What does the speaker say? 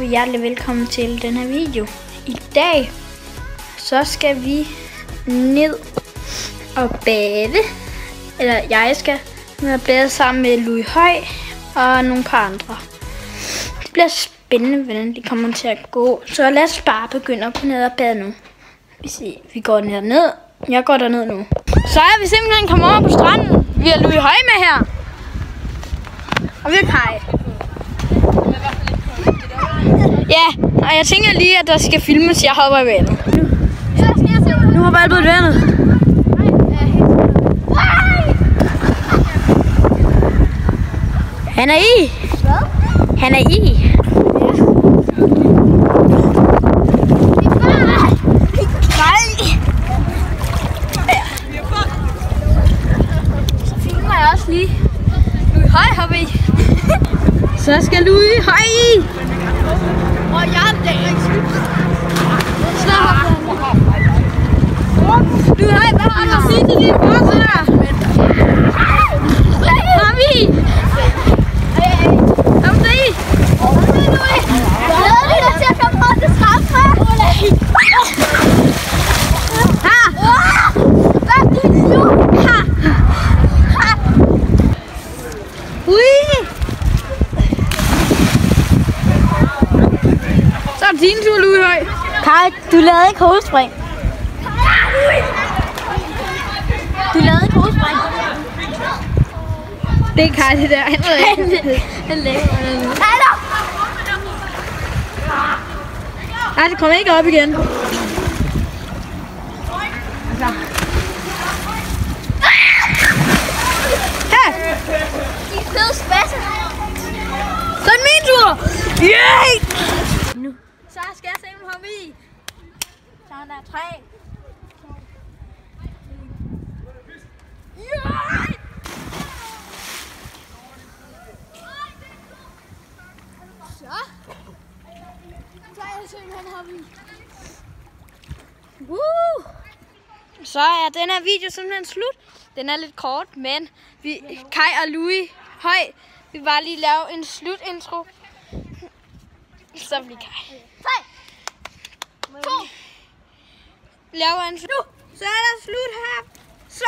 hjertelig velkommen til den her video. I dag så skal vi ned og bade. Eller jeg skal ned og bade sammen med Louis Høj og nogle par andre. Det bliver spændende, hvordan de kommer til at gå. Så lad os bare begynde at gå ned og bade nu. Vi går ned. Jeg går derned nu. Så er vi simpelthen kommet over på stranden. Vi har Louis Høj med her. Og vi har Kai. Ja, og jeg tænker lige, at der skal filmes, jeg hopper i vandet. Nu hopper jeg på vandet. Han er i. Hvad? Han er i. Så filmer jeg også lige. Louis Høj hopper i. Så skal Louis Høj i. Og jeg er ikke slut. Du har ikke været at sige til dine brødre der. Kom i. Kom så i. Glæder dig til at komme på det straffe. Her. Hvad er det nu? Her. Ui. Så er det din tur, Louis Høj. Kai, du lavede ikke hovedspring. Du lavede ikke hovedspring. Det er Kai, det der. Han laver det nu. Nej, det kommer ikke op igen. Her! De fede spasser. Så er det min tur! Yay! Nu. Så skal jeg simpelthen hoppe i. Så er der 3. Så er den her video simpelthen slut. Den er lidt kort, men Kai og Louis Høj, vi bare lige lave en slutintro. Så bliver Kai. 3, 2, laver en slut. Så er der slut her. Så